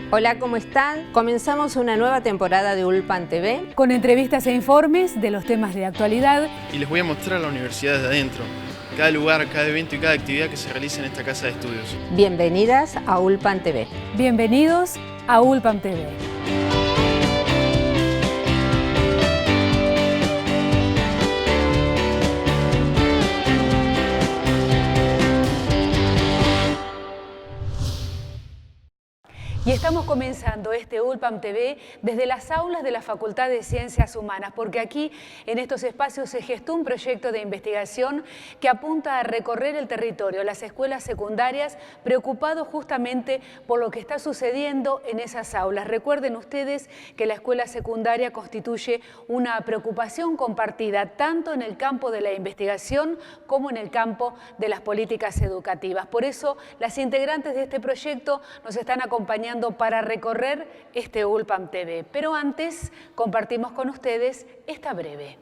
Hola, ¿cómo están? Comenzamos una nueva temporada de Ulpan TV. Con entrevistas e informes de los temas de actualidad. Y les voy a mostrar la universidad desde adentro. Cada lugar, cada evento y cada actividad que se realiza en esta casa de estudios. Bienvenidas a Ulpan TV. Bienvenidos a Ulpan TV. Y estamos comenzando este Ulpan TV desde las aulas de la Facultad de Ciencias Humanas, porque aquí, en estos espacios, se gestó un proyecto de investigación que apunta a recorrer el territorio, las escuelas secundarias, preocupados justamente por lo que está sucediendo en esas aulas. Recuerden ustedes que la escuela secundaria constituye una preocupación compartida, tanto en el campo de la investigación como en el campo de las políticas educativas. Por eso, las integrantes de este proyecto nos están acompañando para recorrer este Ulpan TV. Pero antes, compartimos con ustedes esta breve.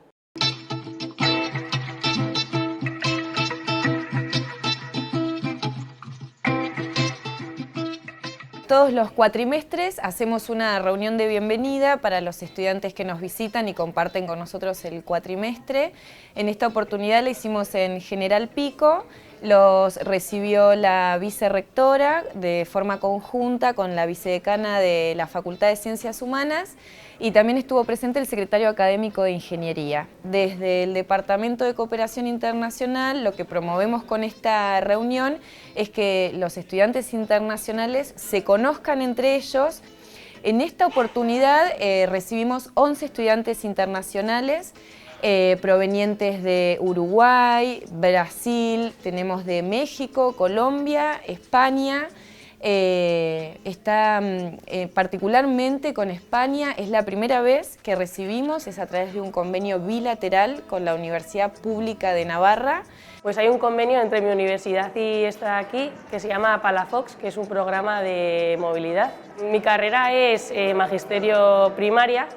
Todos los cuatrimestres hacemos una reunión de bienvenida para los estudiantes que nos visitan y comparten con nosotros el cuatrimestre. En esta oportunidad la hicimos en General Pico. Los recibió la vicerrectora de forma conjunta con la vicedecana de la Facultad de Ciencias Humanas y también estuvo presente el secretario académico de Ingeniería. Desde el Departamento de Cooperación Internacional lo que promovemos con esta reunión es que los estudiantes internacionales se conozcan entre ellos. En esta oportunidad recibimos 11 estudiantes internacionales provenientes de Uruguay, Brasil, tenemos de México, Colombia, España. Particularmente con España es la primera vez que recibimos, es a través de un convenio bilateral con la Universidad Pública de Navarra. Pues hay un convenio entre mi universidad y esta de aquí que se llama Palafox, que es un programa de movilidad. Mi carrera es magisterio primaria,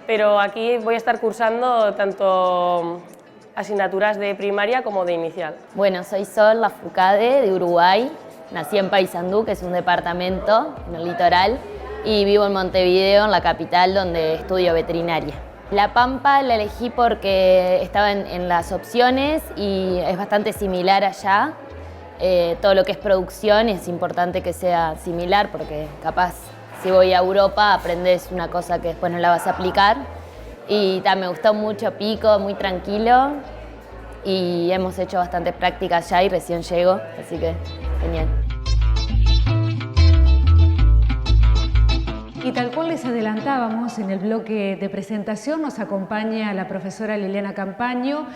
pero aquí voy a estar cursando tanto asignaturas de primaria como de inicial. Bueno, soy Sol Lafourcade de Uruguay, nací en Paysandú, que es un departamento en el litoral, y vivo en Montevideo, en la capital, donde estudio veterinaria. La Pampa la elegí porque estaba en las opciones y es bastante similar allá. Todo lo que es producción es importante que sea similar porque capaz si voy a Europa aprendes una cosa que después no la vas a aplicar. Y me gustó mucho Pico, muy tranquilo y hemos hecho bastantes prácticas ya y recién llego, así que genial. Y tal cual les adelantábamos en el bloque de presentación, nos acompaña la profesora Liliana Campaño,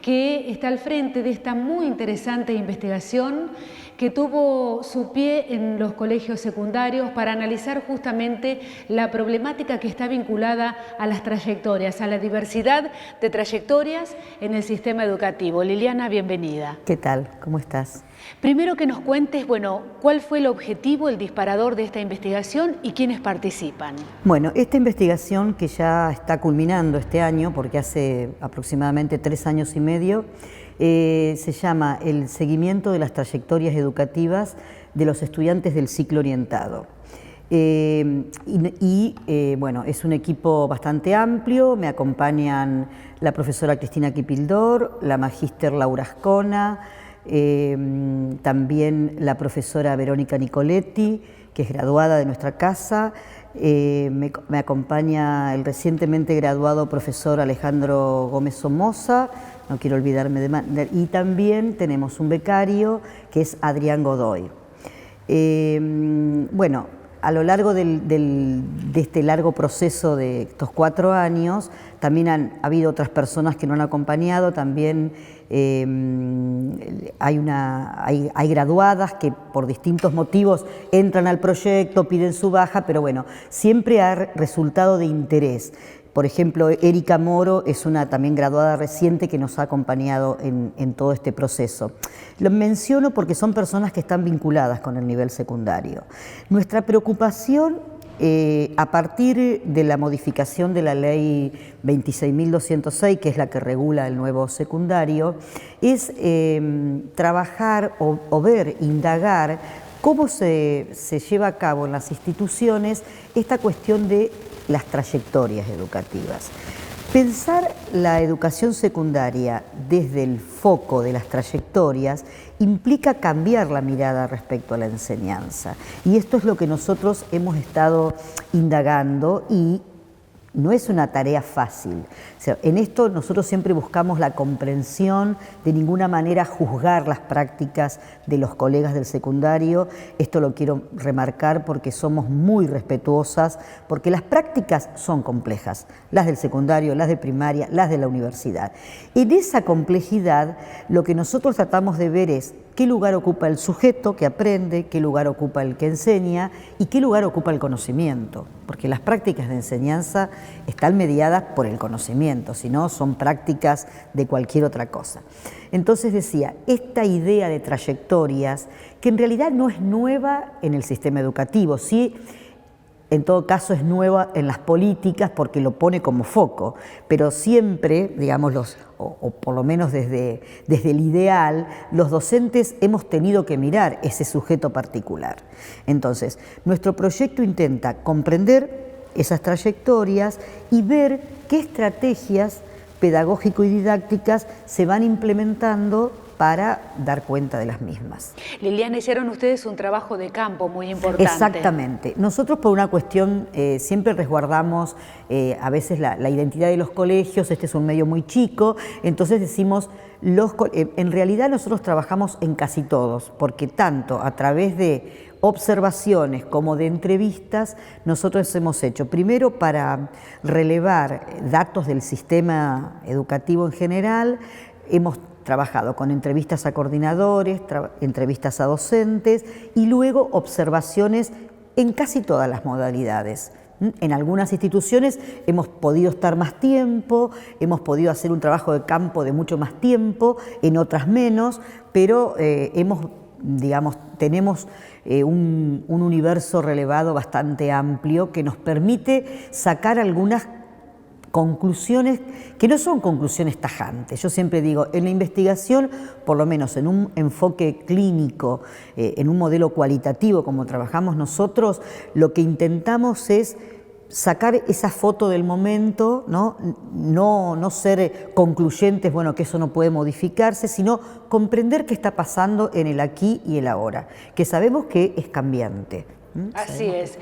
que está al frente de esta muy interesante investigación que tuvo su pie en los colegios secundarios para analizar justamente la problemática que está vinculada a las trayectorias, a la diversidad de trayectorias en el sistema educativo. Liliana, bienvenida. ¿Qué tal? ¿Cómo estás? Primero que nos cuentes, bueno, ¿cuál fue el objetivo, el disparador de esta investigación y quiénes participan? Bueno, esta investigación que ya está culminando este año, porque hace aproximadamente 3 años y medio, se llama el seguimiento de las trayectorias educativas de los estudiantes del ciclo orientado. Bueno, es un equipo bastante amplio, me acompañan la profesora Cristina Kipildor, la magíster Laura Ascona, también la profesora Verónica Nicoletti, que es graduada de nuestra casa, me acompaña el recientemente graduado profesor Alejandro Gómez Somoza, no quiero olvidarme y también tenemos un becario que es Adrián Godoy. Bueno, a lo largo de este largo proceso de estos 4 años, también ha habido otras personas que nos han acompañado, también hay graduadas que por distintos motivos entran al proyecto, piden su baja, pero bueno, siempre ha resultado de interés. Por ejemplo, Erika Moro es una también graduada reciente que nos ha acompañado en todo este proceso. Lo menciono porque son personas que están vinculadas con el nivel secundario. Nuestra preocupación, a partir de la modificación de la ley 26.206, que es la que regula el nuevo secundario, es trabajar o indagar cómo se lleva a cabo en las instituciones esta cuestión de las trayectorias educativas. Pensar la educación secundaria desde el foco de las trayectorias implica cambiar la mirada respecto a la enseñanza. Y esto es lo que nosotros hemos estado indagando y no es una tarea fácil. O sea, en esto nosotros siempre buscamos la comprensión, de ninguna manera juzgar las prácticas de los colegas del secundario. Esto lo quiero remarcar porque somos muy respetuosas, porque las prácticas son complejas, las del secundario, las de primaria, las de la universidad. En esa complejidad lo que nosotros tratamos de ver es qué lugar ocupa el sujeto que aprende, qué lugar ocupa el que enseña y qué lugar ocupa el conocimiento, porque las prácticas de enseñanza están mediadas por el conocimiento, si no son prácticas de cualquier otra cosa. Entonces decía, esta idea de trayectorias, que en realidad no es nueva en el sistema educativo, sí, en todo caso es nueva en las políticas porque lo pone como foco, pero siempre, digamos, o por lo menos desde el ideal, los docentes hemos tenido que mirar ese sujeto particular. Entonces, nuestro proyecto intenta comprender esas trayectorias y ver qué estrategias pedagógico y didácticas se van implementando para dar cuenta de las mismas. Liliana, hicieron ustedes un trabajo de campo muy importante. Exactamente. Nosotros por una cuestión siempre resguardamos a veces la identidad de los colegios, este es un medio muy chico, entonces decimos, en realidad nosotros trabajamos en casi todos, porque tanto a través de observaciones como de entrevistas, nosotros hemos hecho, primero para relevar datos del sistema educativo en general, hemos trabajado con entrevistas a coordinadores, entrevistas a docentes y luego observaciones en casi todas las modalidades. En algunas instituciones hemos podido estar más tiempo, hemos podido hacer un trabajo de campo de mucho más tiempo, en otras menos, pero tenemos un universo relevado bastante amplio que nos permite sacar algunas conclusiones que no son conclusiones tajantes. Yo siempre digo, en la investigación, por lo menos en un enfoque clínico, en un modelo cualitativo como trabajamos nosotros, lo que intentamos es sacar esa foto del momento, no ser concluyentes, bueno, que eso no puede modificarse, sino comprender qué está pasando en el aquí y el ahora, que sabemos que es cambiante. Así es.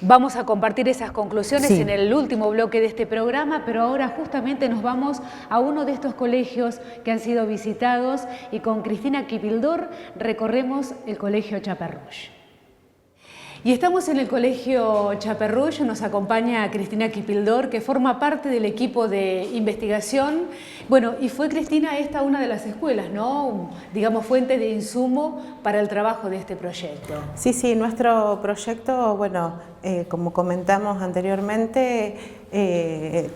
Vamos a compartir esas conclusiones en el último bloque de este programa, pero ahora justamente nos vamos a uno de estos colegios que han sido visitados y con Cristina Kipildor recorremos el Colegio Chaperrush. Y estamos en el Colegio Chaperrush, nos acompaña Cristina Kipildor, que forma parte del equipo de investigación. Bueno, y fue Cristina esta una de las escuelas, ¿no? Digamos, fuente de insumo para el trabajo de este proyecto. Sí, nuestro proyecto, bueno, como comentamos anteriormente,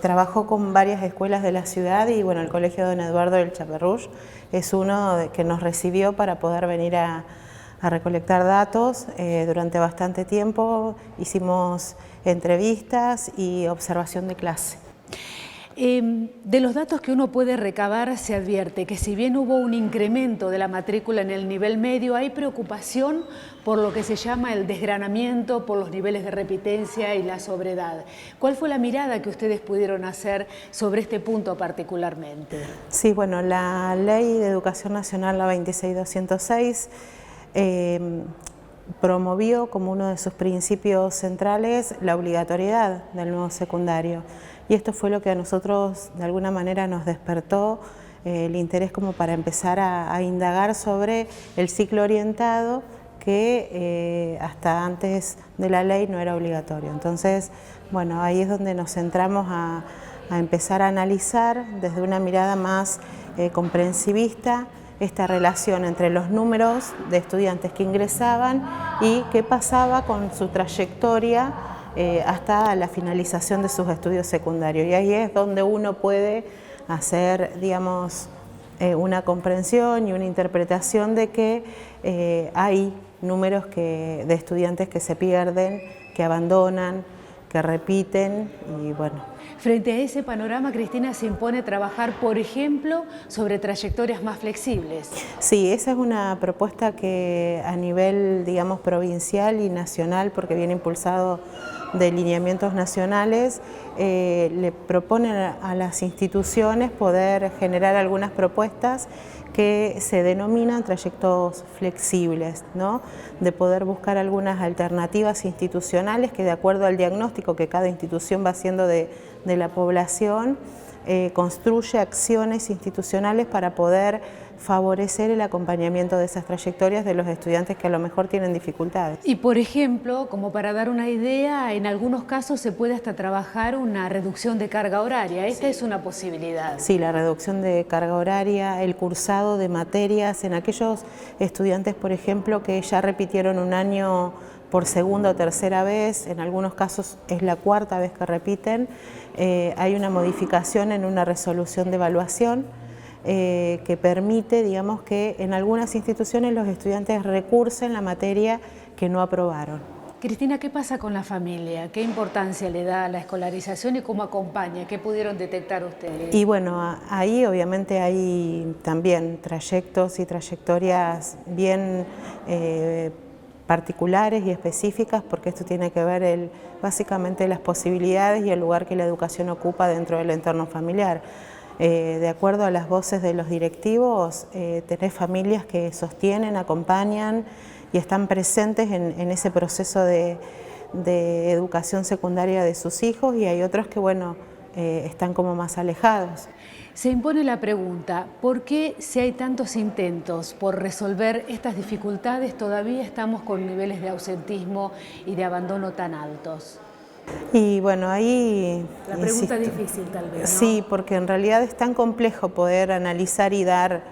trabajó con varias escuelas de la ciudad y bueno, el Colegio Don Eduardo del Chaperrush es uno que nos recibió para poder venir a recolectar datos. Durante bastante tiempo hicimos entrevistas y observación de clase. De los datos que uno puede recabar se advierte que si bien hubo un incremento de la matrícula en el nivel medio, hay preocupación por lo que se llama el desgranamiento, por los niveles de repitencia y la sobredad. ¿Cuál fue la mirada que ustedes pudieron hacer sobre este punto particularmente? Sí, bueno, la Ley de Educación Nacional, la 26206, promovió como uno de sus principios centrales la obligatoriedad del nuevo secundario. Y esto fue lo que a nosotros de alguna manera nos despertó el interés como para empezar a indagar sobre el ciclo orientado que hasta antes de la ley no era obligatorio. Entonces, bueno, ahí es donde nos centramos a empezar a analizar desde una mirada más comprensivista esta relación entre los números de estudiantes que ingresaban y qué pasaba con su trayectoria hasta la finalización de sus estudios secundarios. Y ahí es donde uno puede hacer, digamos, una comprensión y una interpretación de que hay números de estudiantes que se pierden, que abandonan, que repiten y bueno. Frente a ese panorama, Cristina, se impone trabajar, por ejemplo, sobre trayectorias más flexibles. Sí, esa es una propuesta que a nivel, digamos, provincial y nacional, porque viene impulsado de lineamientos nacionales, le proponen a las instituciones poder generar algunas propuestas que se denominan trayectos flexibles, ¿no? De poder buscar algunas alternativas institucionales que, de acuerdo al diagnóstico que cada institución va haciendo de la población, construye acciones institucionales para poder favorecer el acompañamiento de esas trayectorias de los estudiantes que a lo mejor tienen dificultades. Y por ejemplo, como para dar una idea, en algunos casos se puede hasta trabajar una reducción de carga horaria. Esta es una posibilidad. Sí, la reducción de carga horaria, el cursado de materias en aquellos estudiantes, por ejemplo, que ya repitieron un año por segunda o tercera vez, en algunos casos es la cuarta vez que repiten, hay una modificación en una resolución de evaluación que permite, digamos, que en algunas instituciones los estudiantes recursen la materia que no aprobaron. Cristina, ¿qué pasa con la familia? ¿Qué importancia le da a la escolarización y cómo acompaña? ¿Qué pudieron detectar ustedes? Y bueno, ahí obviamente hay también trayectos y trayectorias bien particulares y específicas, porque esto tiene que ver básicamente las posibilidades y el lugar que la educación ocupa dentro del entorno familiar. De acuerdo a las voces de los directivos, tenés familias que sostienen, acompañan y están presentes en ese proceso de educación secundaria de sus hijos, y hay otros que, bueno, están como más alejados. Se impone la pregunta, ¿por qué si hay tantos intentos por resolver estas dificultades todavía estamos con niveles de ausentismo y de abandono tan altos? Y bueno, ahí... La pregunta difícil tal vez, ¿no? Sí, porque en realidad es tan complejo poder analizar y dar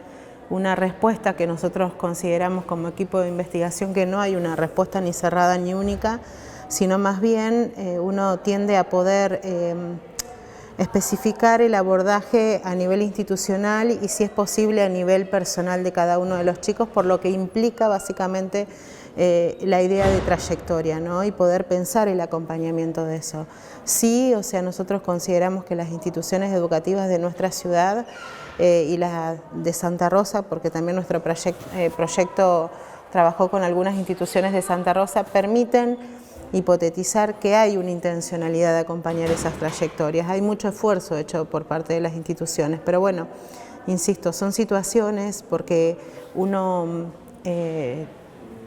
una respuesta que nosotros consideramos como equipo de investigación que no hay una respuesta ni cerrada ni única, sino más bien uno tiende a poder especificar el abordaje a nivel institucional y, si es posible, a nivel personal de cada uno de los chicos, por lo que implica básicamente la idea de trayectoria, ¿no? Y poder pensar el acompañamiento de eso. Sí, o sea, nosotros consideramos que las instituciones educativas de nuestra ciudad y las de Santa Rosa, porque también nuestro proyecto trabajó con algunas instituciones de Santa Rosa, permiten hipotetizar que hay una intencionalidad de acompañar esas trayectorias. Hay mucho esfuerzo hecho por parte de las instituciones, pero bueno, insisto, son situaciones porque uno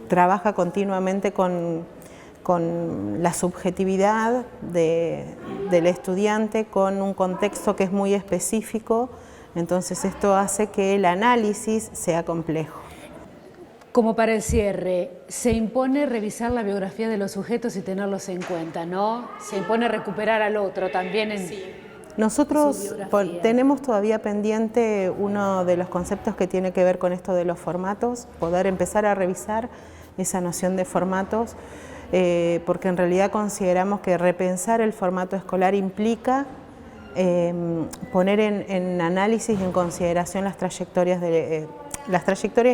trabaja continuamente con la subjetividad del estudiante, con un contexto que es muy específico, entonces esto hace que el análisis sea complejo. Como para el cierre, se impone revisar la biografía de los sujetos y tenerlos en cuenta, ¿no? Se impone recuperar al otro también en... Sí. Nosotros tenemos todavía pendiente uno de los conceptos que tiene que ver con esto de los formatos, poder empezar a revisar esa noción de formatos, porque en realidad consideramos que repensar el formato escolar implica poner en análisis y en consideración las trayectorias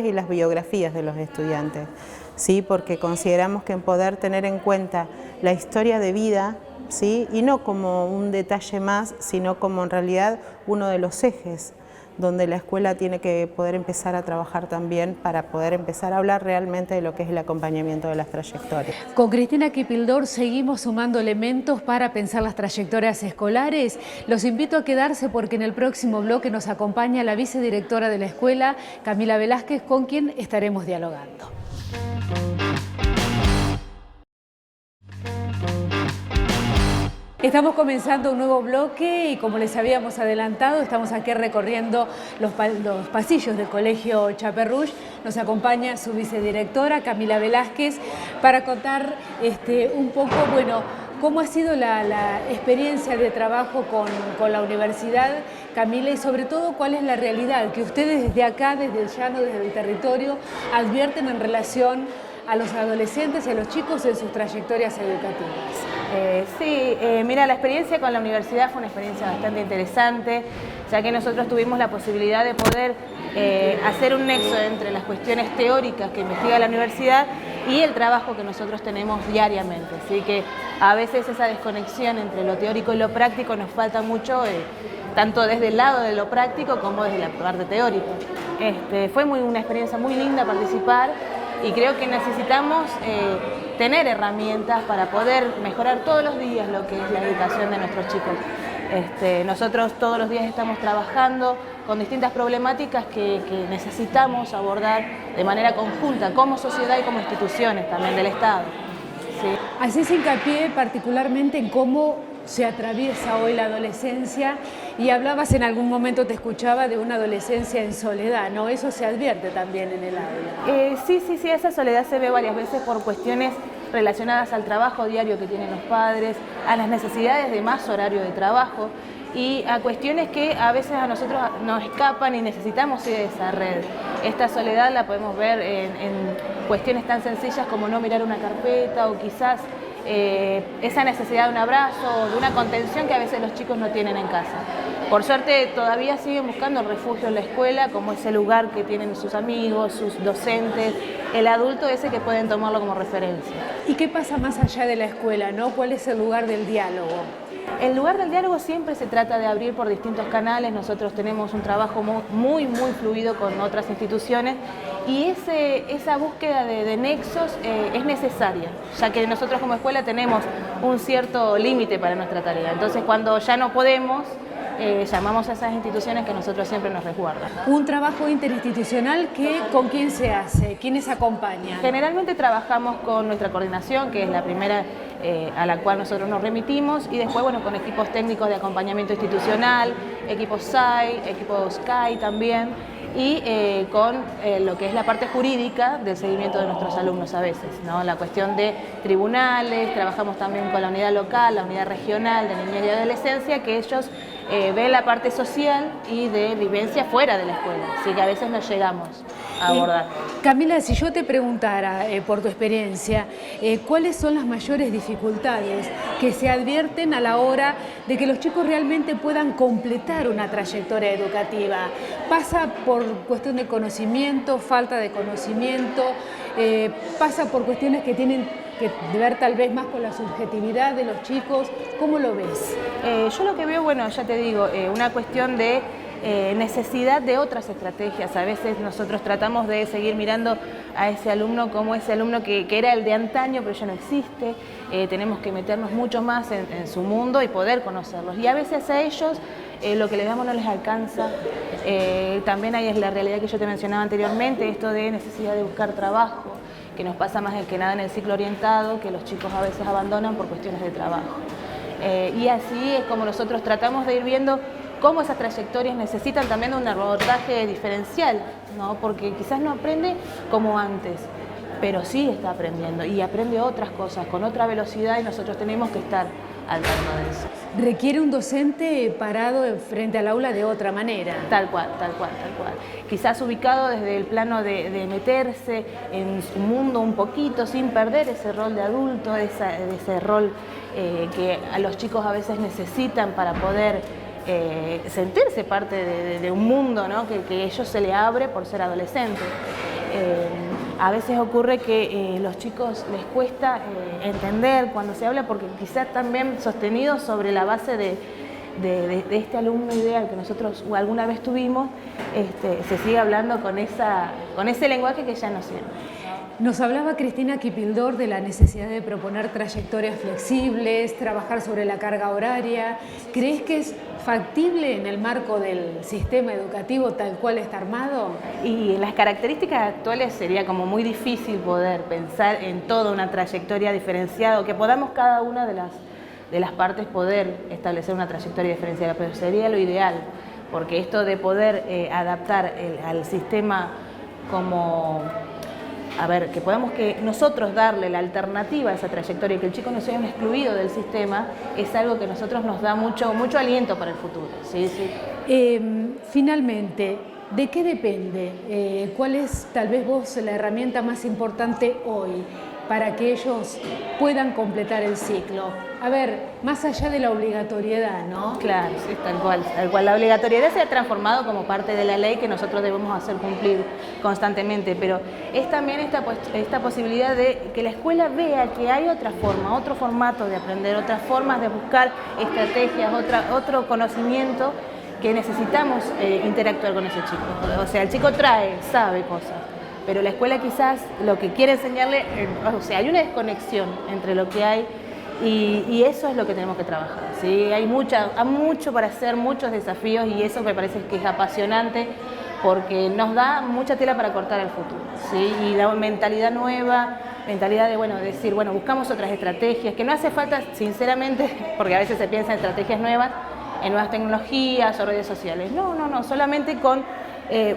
y las biografías de los estudiantes, ¿sí? Porque consideramos que en poder tener en cuenta la historia de vida, ¿sí? Y no como un detalle más, sino como en realidad uno de los ejes donde la escuela tiene que poder empezar a trabajar también para poder empezar a hablar realmente de lo que es el acompañamiento de las trayectorias. Con Cristina Kipildor seguimos sumando elementos para pensar las trayectorias escolares. Los invito a quedarse porque en el próximo bloque nos acompaña la vicedirectora de la escuela, Camila Velázquez, con quien estaremos dialogando. Estamos comenzando un nuevo bloque y, como les habíamos adelantado, estamos aquí recorriendo los pasillos del Colegio Chaperrouche. Nos acompaña su vicedirectora, Camila Velázquez, para contar un poco, bueno, cómo ha sido la experiencia de trabajo con la universidad, Camila, y sobre todo cuál es la realidad que ustedes desde acá, desde el llano, desde el territorio, advierten en relación a los adolescentes y a los chicos en sus trayectorias educativas. Mira, la experiencia con la universidad fue una experiencia bastante interesante, ya que nosotros tuvimos la posibilidad de poder hacer un nexo entre las cuestiones teóricas que investiga la universidad y el trabajo que nosotros tenemos diariamente. Así que a veces esa desconexión entre lo teórico y lo práctico nos falta mucho, tanto desde el lado de lo práctico como desde la parte teórica. Fue una experiencia muy linda participar y creo que necesitamos tener herramientas para poder mejorar todos los días lo que es la educación de nuestros chicos. Nosotros todos los días estamos trabajando con distintas problemáticas que necesitamos abordar de manera conjunta como sociedad y como instituciones también del Estado. ¿Sí? Haces hincapié particularmente en cómo se atraviesa hoy la adolescencia y hablabas en algún momento, te escuchaba, de una adolescencia en soledad, ¿no? Eso se advierte también en el aula. Sí, esa soledad se ve varias veces por cuestiones relacionadas al trabajo diario que tienen los padres, a las necesidades de más horario de trabajo y a cuestiones que a veces a nosotros nos escapan y necesitamos ir a esa red. Esta soledad la podemos ver en cuestiones tan sencillas como no mirar una carpeta o quizás esa necesidad de un abrazo o de una contención que a veces los chicos no tienen en casa. Por suerte todavía siguen buscando el refugio en la escuela como ese lugar que tienen sus amigos, sus docentes, el adulto ese que pueden tomarlo como referencia. ¿Y qué pasa más allá de la escuela, ¿no? ¿Cuál es el lugar del diálogo? El lugar del diálogo siempre se trata de abrir por distintos canales. Nosotros tenemos un trabajo muy fluido con otras instituciones y esa búsqueda de nexos es necesaria, ya que nosotros como escuela tenemos un cierto límite para nuestra tarea. Entonces cuando ya no podemos, llamamos a esas instituciones que nosotros siempre nos resguardan. Un trabajo interinstitucional que ¿con quién se hace? ¿Quiénes acompañan? Generalmente trabajamos con nuestra coordinación, que es la primera a la cual nosotros nos remitimos, y después con equipos técnicos de acompañamiento institucional, equipos SAI, equipos CAI también, y con lo que es la parte jurídica del seguimiento de nuestros alumnos a veces, ¿no? La cuestión de tribunales, trabajamos también con la unidad local, la unidad regional de niñez y adolescencia, que ellos ven la parte social y de vivencia fuera de la escuela, así que a veces no llegamos a abordar. Camila, si yo te preguntara por tu experiencia, ¿cuáles son las mayores dificultades que se advierten a la hora de que los chicos realmente puedan completar una trayectoria educativa? ¿Pasa por cuestión de conocimiento, falta de conocimiento? ¿Pasa por cuestiones que tienen que ver tal vez más con la subjetividad de los chicos? ¿Cómo lo ves? Yo lo que veo, ya te digo, una cuestión de necesidad de otras estrategias. A veces nosotros tratamos de seguir mirando a ese alumno como ese alumno que era el de antaño, pero ya no existe. Tenemos que meternos mucho más en su mundo y poder conocerlos. Y a veces a ellos lo que les damos no les alcanza. También hay la realidad que yo te mencionaba anteriormente, esto de necesidad de buscar trabajo, que nos pasa más que nada en el ciclo orientado, que los chicos a veces abandonan por cuestiones de trabajo. Y así es como nosotros tratamos de ir viendo cómo esas trayectorias necesitan también de un abordaje diferencial, ¿no? Porque quizás no aprende como antes, pero sí está aprendiendo y aprende otras cosas con otra velocidad y nosotros tenemos que estar al tanto de eso. Requiere un docente parado frente al aula de otra manera. Tal cual. Quizás ubicado desde el plano de meterse en su mundo un poquito sin perder ese rol de adulto, ese rol que a los chicos a veces necesitan para poder sentirse parte de un mundo, ¿no? que a ellos se le abre por ser adolescentes. A veces ocurre que los chicos les cuesta entender cuando se habla, porque quizás también sostenido sobre la base de este alumno ideal que nosotros alguna vez tuvimos, se sigue hablando con ese lenguaje que ya no sirve. Nos hablaba Cristina Kipildor de la necesidad de proponer trayectorias flexibles, trabajar sobre la carga horaria. ¿Crees que es factible en el marco del sistema educativo tal cual está armado? Y en las características actuales sería como muy difícil poder pensar en toda una trayectoria diferenciada, o que podamos cada una de las partes poder establecer una trayectoria diferenciada, pero sería lo ideal, porque esto de poder adaptar al sistema como... que podamos nosotros darle la alternativa a esa trayectoria y que el chico no sea un excluido del sistema, es algo que a nosotros nos da mucho aliento para el futuro. ¿Sí? Finalmente, ¿de qué depende? ¿Cuál es tal vez vos la herramienta más importante hoy para que ellos puedan completar el ciclo? A ver, más allá de la obligatoriedad, ¿no? Claro, sí, tal cual, tal cual. La obligatoriedad se ha transformado como parte de la ley que nosotros debemos hacer cumplir constantemente, pero es también esta posibilidad de que la escuela vea que hay otra forma, otro formato de aprender, otras formas de buscar estrategias, otro conocimiento que necesitamos interactuar con ese chico. O sea, el chico sabe cosas, pero la escuela quizás lo que quiere enseñarle, o sea, hay una desconexión entre lo que hay y eso es lo que tenemos que trabajar, ¿sí? Hay mucho para hacer, muchos desafíos y eso me parece que es apasionante porque nos da mucha tela para cortar el futuro, ¿sí? Y la mentalidad nueva, mentalidad de decir, buscamos otras estrategias, que no hace falta, sinceramente, porque a veces se piensa en estrategias nuevas, en nuevas tecnologías o redes sociales. No, solamente con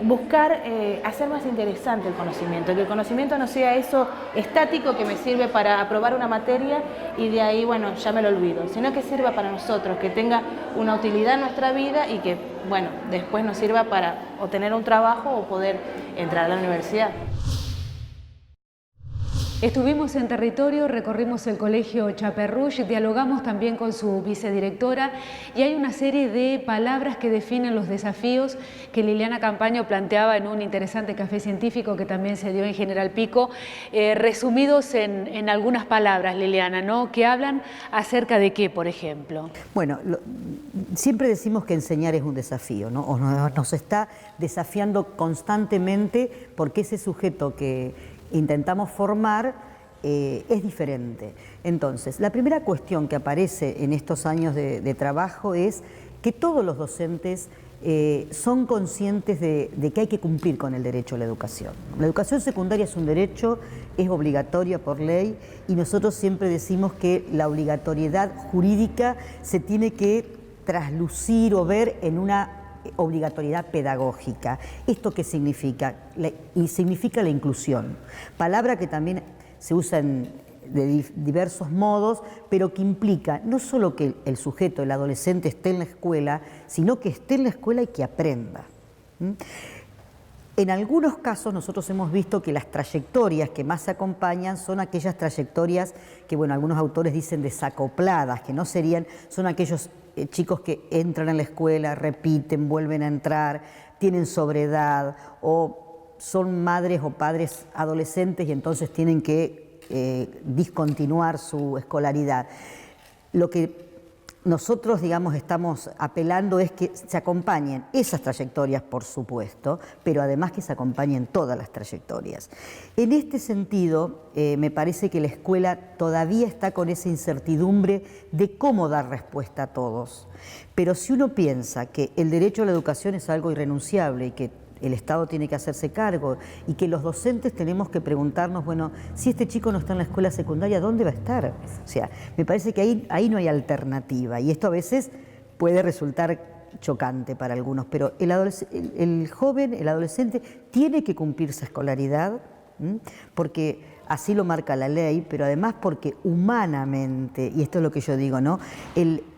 buscar hacer más interesante el conocimiento, que el conocimiento no sea eso estático que me sirve para aprobar una materia y de ahí, ya me lo olvido, sino que sirva para nosotros, que tenga una utilidad en nuestra vida y que, después nos sirva para o tener un trabajo o poder entrar a la universidad. Estuvimos en territorio, recorrimos el colegio Chaperruch, dialogamos también con su vicedirectora y hay una serie de palabras que definen los desafíos que Liliana Campaño planteaba en un interesante café científico que también se dio en General Pico, resumidos en algunas palabras, Liliana, ¿no? Que hablan acerca de qué, por ejemplo. Bueno, siempre decimos que enseñar es un desafío, ¿no? O nos está desafiando constantemente porque ese sujeto que intentamos formar es diferente. Entonces, la primera cuestión que aparece en estos años de trabajo es que todos los docentes son conscientes de que hay que cumplir con el derecho a la educación. La educación secundaria es un derecho, es obligatoria por ley y nosotros siempre decimos que la obligatoriedad jurídica se tiene que traslucir o ver en una obligatoriedad pedagógica. ¿Esto qué significa? Significa la inclusión, palabra que también se usa de diversos modos, pero que implica no solo que el sujeto, el adolescente esté en la escuela, sino que esté en la escuela y que aprenda. En algunos casos nosotros hemos visto que las trayectorias que más se acompañan son aquellas trayectorias que, algunos autores dicen desacopladas, que no serían, son aquellos chicos que entran en la escuela, repiten, vuelven a entrar, tienen sobreedad o son madres o padres adolescentes y entonces tienen que discontinuar su escolaridad. Lo que nosotros, estamos apelando es que se acompañen esas trayectorias, por supuesto, pero además que se acompañen todas las trayectorias. En este sentido, me parece que la escuela todavía está con esa incertidumbre de cómo dar respuesta a todos. Pero si uno piensa que el derecho a la educación es algo irrenunciable y que el Estado tiene que hacerse cargo y que los docentes tenemos que preguntarnos, si este chico no está en la escuela secundaria, ¿dónde va a estar? O sea, me parece que ahí no hay alternativa y esto a veces puede resultar chocante para algunos, pero el joven, el adolescente, tiene que cumplir esa escolaridad porque así lo marca la ley, pero además porque humanamente, y esto es lo que yo digo, ¿no?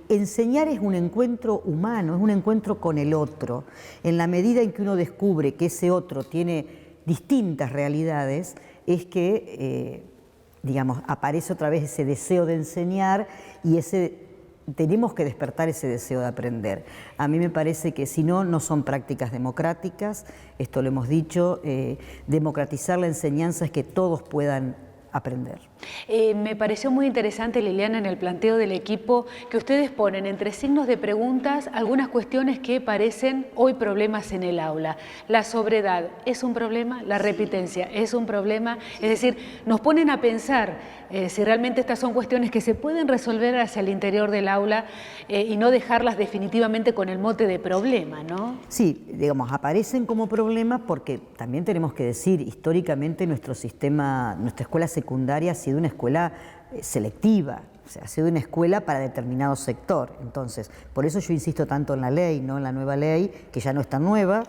Enseñar es un encuentro humano, es un encuentro con el otro. En la medida en que uno descubre que ese otro tiene distintas realidades, es que, aparece otra vez ese deseo de enseñar y tenemos que despertar ese deseo de aprender. A mí me parece que si no, no son prácticas democráticas, esto lo hemos dicho, democratizar la enseñanza es que todos puedan aprender. Me pareció muy interesante, Liliana, en el planteo del equipo que ustedes ponen entre signos de preguntas algunas cuestiones que parecen hoy problemas en el aula. La sobredad es un problema, la repitencia es un problema, es decir, nos ponen a pensar si realmente estas son cuestiones que se pueden resolver hacia el interior del aula y no dejarlas definitivamente con el mote de problema, ¿no? Sí, aparecen como problemas porque también tenemos que decir, históricamente nuestro sistema, nuestra escuela secundaria ha sido una escuela selectiva, o sea, ha sido una escuela para determinado sector. Entonces, por eso yo insisto tanto en la ley, ¿no? En la nueva ley, que ya no es tan nueva,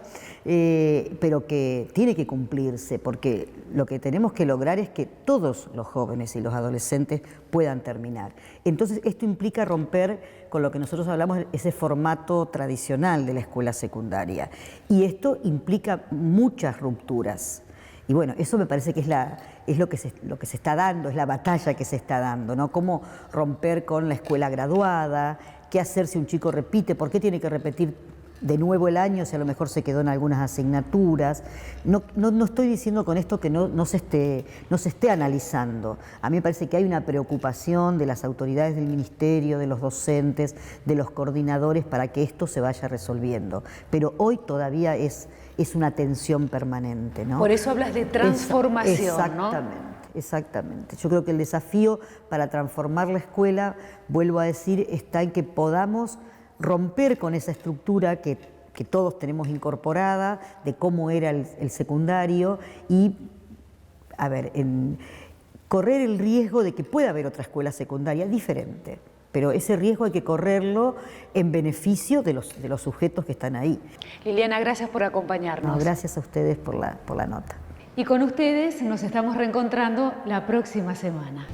pero que tiene que cumplirse, porque lo que tenemos que lograr es que todos los jóvenes y los adolescentes puedan terminar. Entonces, esto implica romper con lo que nosotros hablamos, ese formato tradicional de la escuela secundaria. Y esto implica muchas rupturas. Y bueno, eso me parece que es lo que se está dando, es la batalla que se está dando, ¿no? Cómo romper con la escuela graduada, qué hacer si un chico repite, por qué tiene que repetir de nuevo el año si a lo mejor se quedó en algunas asignaturas. No estoy diciendo con esto que no se esté analizando. A mí me parece que hay una preocupación de las autoridades del ministerio, de los docentes, de los coordinadores para que esto se vaya resolviendo. Pero hoy todavía es una tensión permanente, ¿no? Por eso hablas de transformación, exactamente, ¿no? Exactamente. Yo creo que el desafío para transformar la escuela, vuelvo a decir, está en que podamos romper con esa estructura que todos tenemos incorporada de cómo era el secundario y, a ver, correr el riesgo de que pueda haber otra escuela secundaria diferente. Pero ese riesgo hay que correrlo en beneficio de los sujetos que están ahí. Liliana, gracias por acompañarnos. No, gracias a ustedes por la nota. Y con ustedes nos estamos reencontrando la próxima semana.